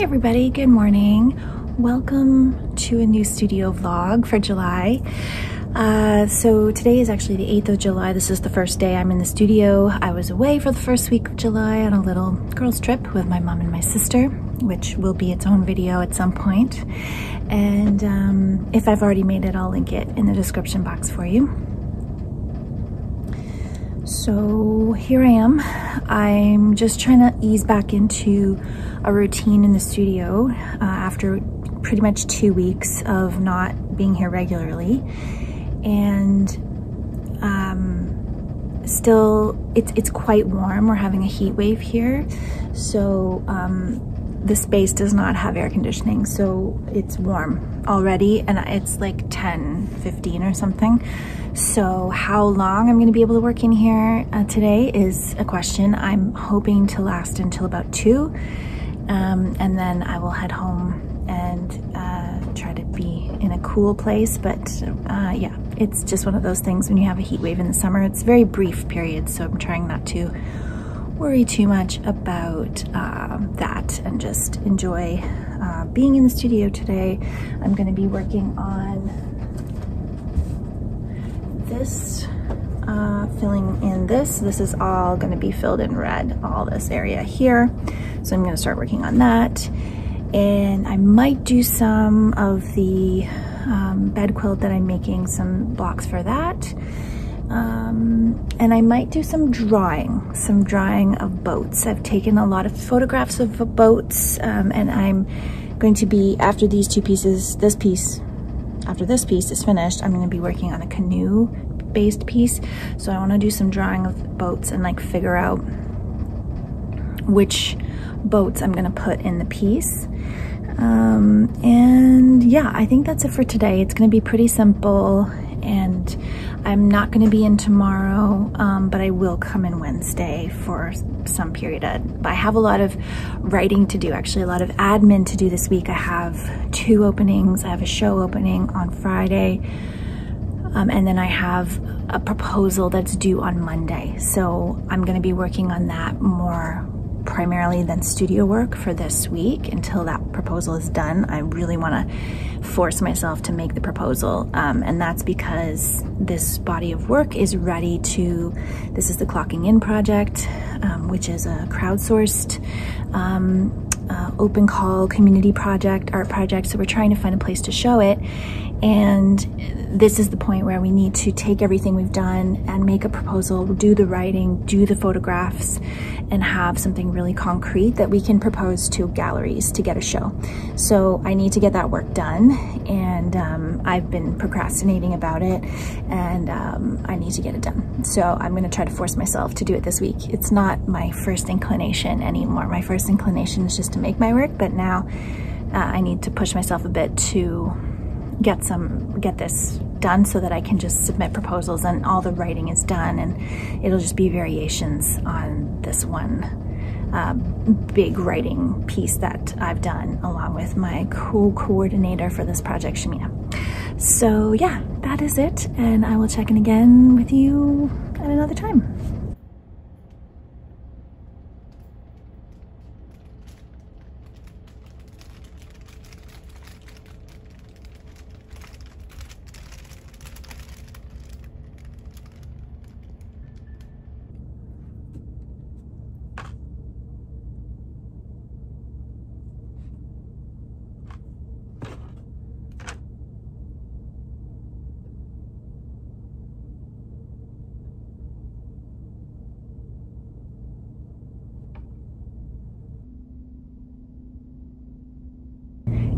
Hey everybody, good morning. Welcome to a new studio vlog for July. So today is actually the 8th of July. This is the first day I'm in the studio. I was away for the first week of July on a little girls trip with my mom and my sister, which will be its own video at some point. And if I've already made it, I'll link it in the description box for you. So here I am. I'm just trying to ease back into a routine in the studio after pretty much 2 weeks of not being here regularly. And still it's quite warm. We're having a heat wave here. So the space does not have air conditioning, so it's warm already, and it's like 10:15 or something. So how long I'm gonna be able to work in here today is a question. I'm hoping to last until about 2, and then I will head home and try to be in a cool place. But yeah, it's just one of those things when you have a heat wave in the summer. It's a very brief period, so I'm trying not to worry too much about that and just enjoy being in the studio today. I'm going to be working on this, filling in this. This is all going to be filled in red, all this area here. So I'm going to start working on that. And I might do some of the bed quilt that I'm making, some blocks for that. And I might do some drawing of boats. I've taken a lot of photographs of boats, and I'm going to be, after these two pieces, after this piece is finished, I'm going to be working on a canoe based piece. So I want to do some drawing of boats and like figure out which boats I'm going to put in the piece. And yeah, I think that's it for today. It's going to be pretty simple, and I'm not going to be in tomorrow, but I will come in Wednesday for some period. But I have a lot of writing to do, actually a lot of admin to do this week. I have 2 openings. I have a show opening on Friday, and then I have a proposal that's due on Monday. So I'm going to be working on that more primarily than studio work for this week until that proposal is done. I really want to force myself to make the proposal, and that's because this body of work is ready to, this is the Clocking In project, which is a crowdsourced open call community project, art project. So we're trying to find a place to show it, and this is the point where we need to take everything we've done and make a proposal, do the writing, do the photographs, and have something really concrete that we can propose to galleries to get a show. So I need to get that work done, and I've been procrastinating about it, and I need to get it done. So I'm gonna try to force myself to do it this week. It's not my first inclination anymore. My first inclination is just to make my work, but now I need to push myself a bit to get this done so that I can just submit proposals and all the writing is done, and it'll just be variations on this one big writing piece that I've done along with my co-coordinator for this project, Shamina. So yeah, that is it, and I will check in again with you at another time.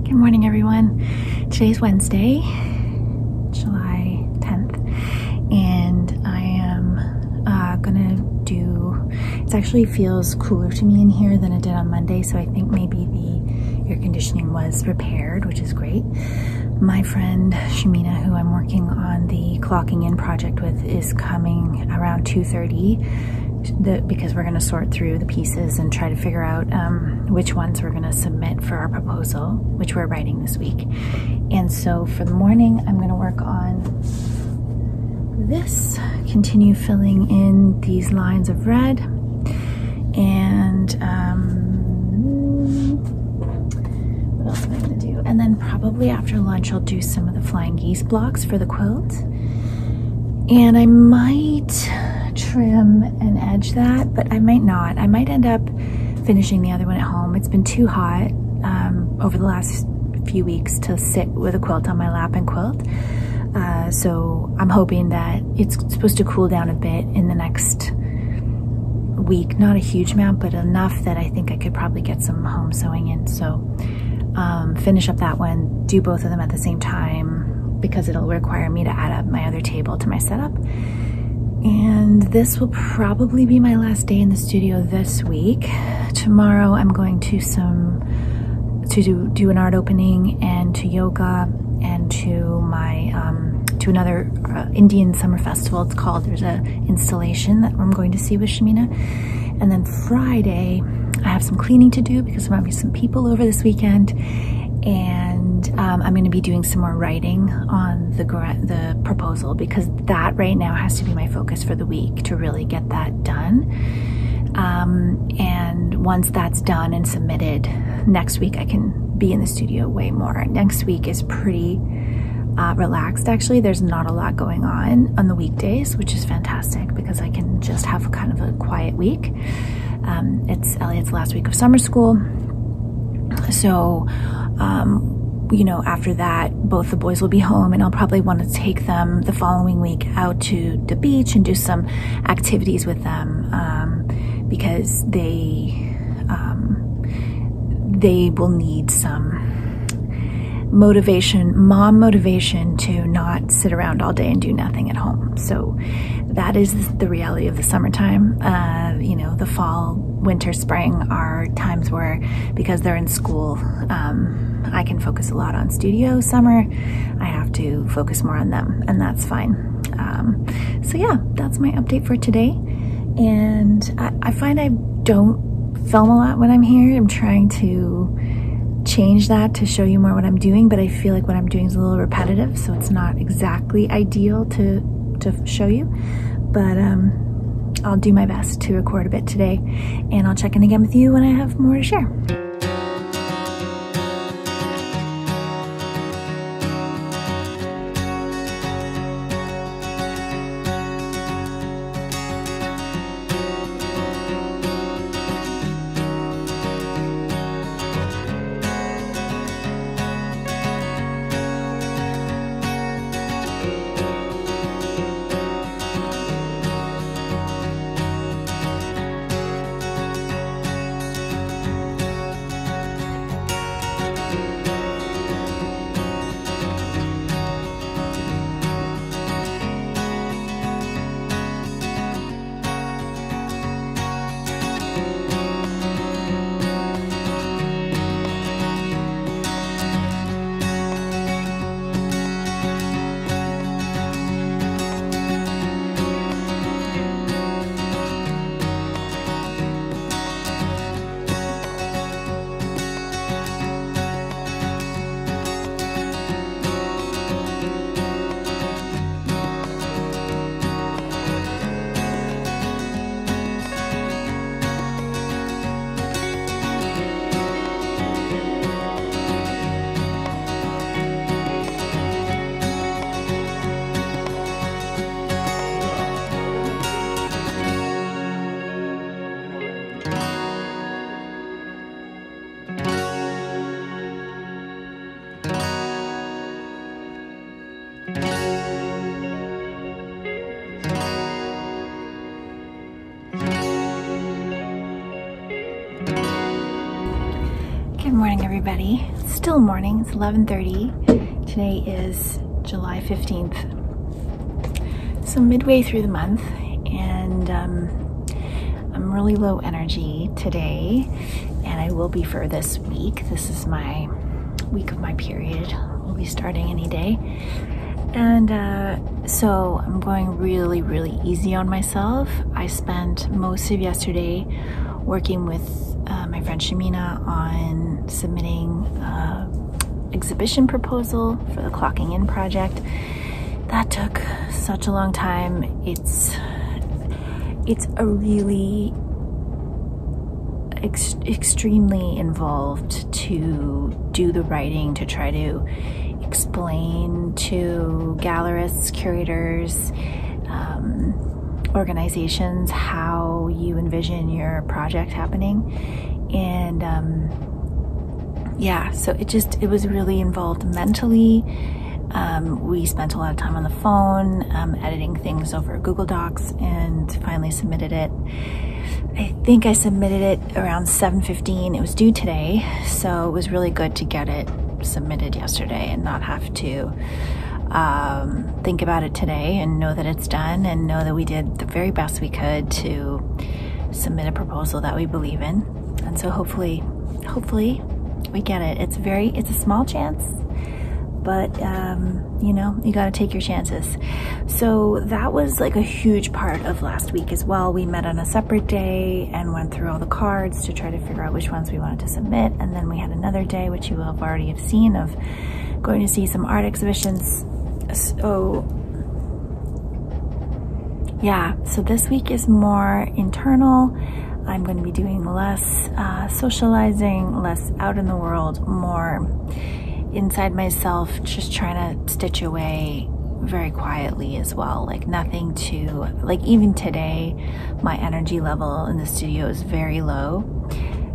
Good morning, everyone. Today's Wednesday, July 10th, and I am gonna do, it actually feels cooler to me in here than it did on Monday, so I think maybe the air conditioning was repaired, which is great. My friend Shamina, who I'm working on the Clocking In project with, is coming around 2:30 because we're going to sort through the pieces and try to figure out which ones we're going to submit for our proposal, which we're writing this week. And so for the morning, I'm going to work on this, continue filling in these lines of red, and probably after lunch I'll do some of the flying geese blocks for the quilt. And I might trim and edge that, but I might not. I might end up finishing the other one at home. It's been too hot over the last few weeks to sit with a quilt on my lap and quilt. So I'm hoping that it's supposed to cool down a bit in the next week. Not a huge amount, but enough that I think I could probably get some home sewing in. So finish up that one, do both of them at the same time, because it'll require me to add up my other table to my setup. And this will probably be my last day in the studio this week. Tomorrow I'm going to do an art opening and to yoga and to my to another Indian summer festival. It's called, there's a installation that I'm going to see with Shamina. And then Friday I have some cleaning to do because there might be some people over this weekend, and I'm going to be doing some more writing on the proposal, because that right now has to be my focus for the week, to really get that done. And once that's done and submitted, next week I can be in the studio way more. Next week is pretty relaxed, actually. There's not a lot going on the weekdays, which is fantastic because I can just have kind of a quiet week. It's Elliot's last week of summer school, so you know, after that both the boys will be home, and I'll probably want to take them the following week out to the beach and do some activities with them, because they will need some motivation, mom motivation, to not sit around all day and do nothing at home. So that is the reality of the summertime. You know, the fall, winter, spring are times where, because they're in school, I can focus a lot on studio. Summer, I have to focus more on them, and that's fine. So yeah, that's my update for today. And I find I don't film a lot when I'm here. I'm trying to change that to show you more what I'm doing, but I feel like what I'm doing is a little repetitive, so it's not exactly ideal to show you. But I'll do my best to record a bit today, and I'll check in again with you when I have more to share. Good morning, everybody. It's still morning. It's 11:30. Today is July 15th. So midway through the month, and I'm really low energy today, and I will be for this week. This is my week of my period. We'll be starting any day. And so I'm going really, really easy on myself. I spent most of yesterday working with my friend Shamina on submitting exhibition proposal for the Clocking In project. That took such a long time. It's a really, extremely involved to do the writing, to try to explain to gallerists, curators, organizations how you envision your project happening. And yeah, so it was really involved mentally. We spent a lot of time on the phone, editing things over Google Docs, and finally submitted it. I think I submitted it around 7:15. It was due today, so it was really good to get it submitted yesterday and not have to think about it today, and know that it's done, and know that we did the very best we could to submit a proposal that we believe in. And so hopefully we get it. It's a small chance, but you know, you got to take your chances. So that was like a huge part of last week as well. We met on a separate day and went through all the cards to try to figure out which ones we wanted to submit. And then we had another day, which you will have already seen, of going to see some art exhibitions. So yeah, so this week is more internal. I'm going to be doing less socializing, less out in the world, more inside myself, just trying to stitch away very quietly as well. Like nothing to, like even today, my energy level in the studio is very low.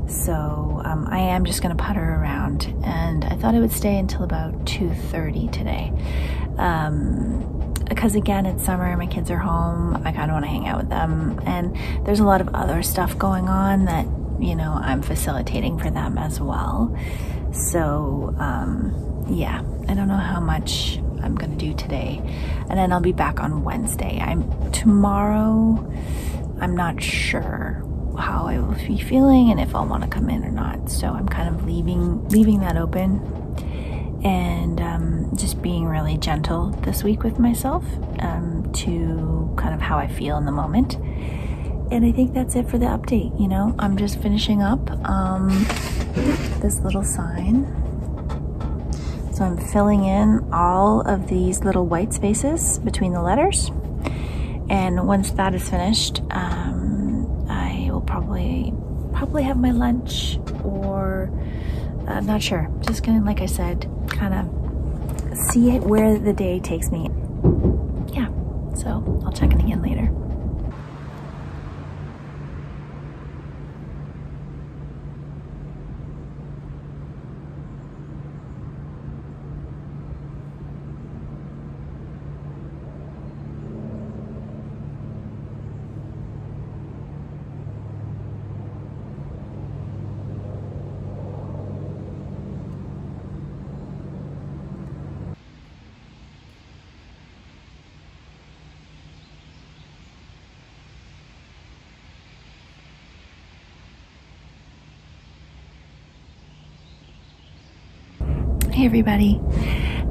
So I am just going to putter around, and I thought it would stay until about 2:30 today. Because again, it's summer, my kids are home, I kind of want to hang out with them, and there's a lot of other stuff going on that, you know, I'm facilitating for them as well. So yeah, I don't know how much I'm gonna do today, and then I'll be back on Wednesday. Tomorrow I'm not sure how I will be feeling and if I'll want to come in or not, so I'm kind of leaving that open, and just being really gentle this week with myself, to kind of how I feel in the moment. And I think that's it for the update. You know, I'm just finishing up this little sign. So I'm filling in all of these little white spaces between the letters. And once that is finished, I will probably have my lunch, or I'm not sure. Just gonna, like I said, kind of see it where the day takes me. Yeah, so I'll check in again later. Hey everybody,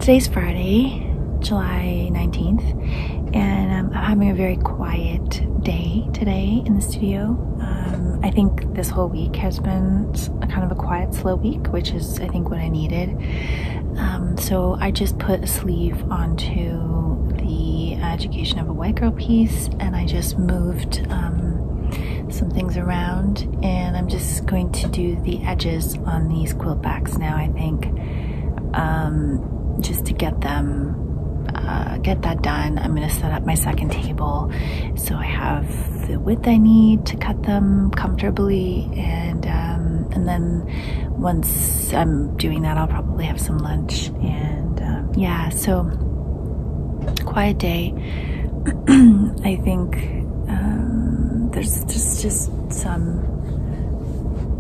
today's Friday, July 19th, and I'm having a very quiet day today in the studio. I think this whole week has been a kind of a quiet, slow week, which is, I think, what I needed. So I just put a sleeve onto the Education of a White Girl piece, and I just moved some things around, and I'm just going to do the edges on these quilt backs now, I think. Just to get that done. I'm going to set up my second table so I have the width I need to cut them comfortably, and then once I'm doing that, I'll probably have some lunch, and yeah, so quiet day. I think there's just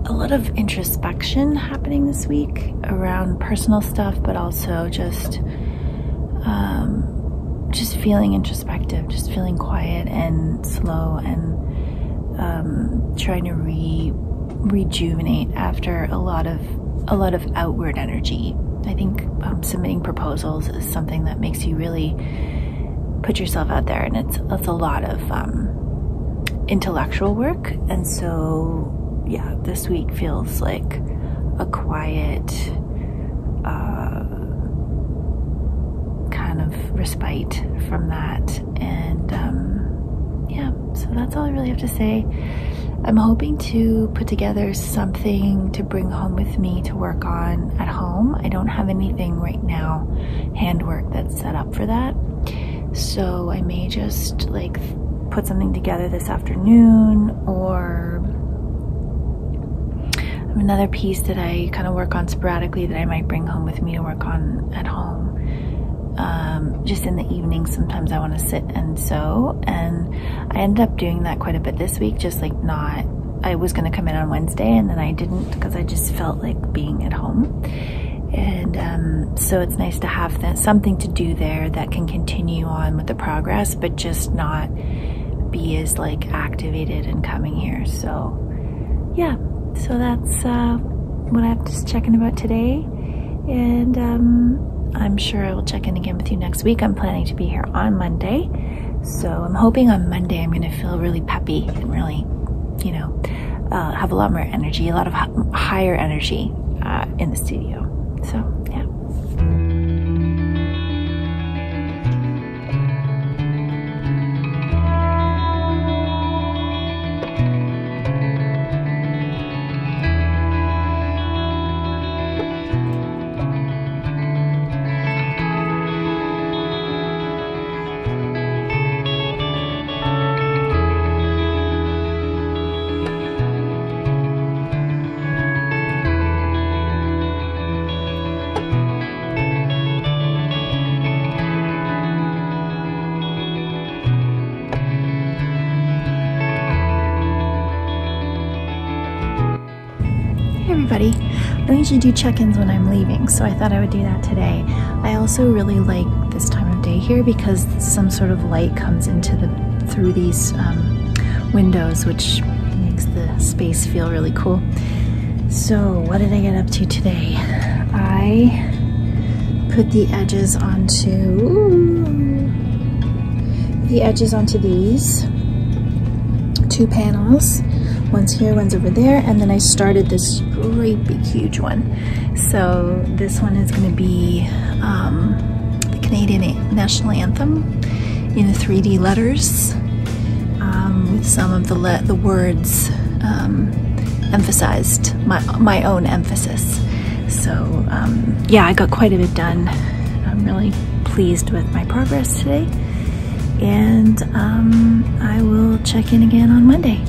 a lot of introspection happening this week around personal stuff, but also just feeling introspective, just feeling quiet and slow, and trying to rejuvenate after a lot of outward energy. I think submitting proposals is something that makes you really put yourself out there, and it's a lot of intellectual work. And so yeah, this week feels like a quiet kind of respite from that, and yeah, so that's all I really have to say. I'm hoping to put together something to bring home with me to work on at home. I don't have anything right now, handwork, that's set up for that. So I may just like put something together this afternoon, or another piece that I kind of work on sporadically that I might bring home with me to work on at home. Just in the evening, sometimes I want to sit and sew, and I ended up doing that quite a bit this week, just like not, I was going to come in on Wednesday and then I didn't because I just felt like being at home. And so it's nice to have something to do there that can continue on with the progress, but just not be as like activated and coming here. So yeah, so that's what I have to check in about today. And I'm sure I will check in again with you next week. I'm planning to be here on Monday. So I'm hoping on Monday I'm going to feel really peppy and really, you know, have a lot more energy, a lot of higher energy in the studio. So, yeah. Everybody, I don't usually do check-ins when I'm leaving, so I thought I would do that today. I also really like this time of day here because some sort of light comes into through these windows, which makes the space feel really cool. So what did I get up to today? I put the edges onto these 2 panels. One's here, one's over there, and then I started this great big huge one. So this one is going to be the Canadian National Anthem in 3D letters, with some of the words emphasized, my own emphasis. So yeah, I got quite a bit done. I'm really pleased with my progress today, and I will check in again on Monday.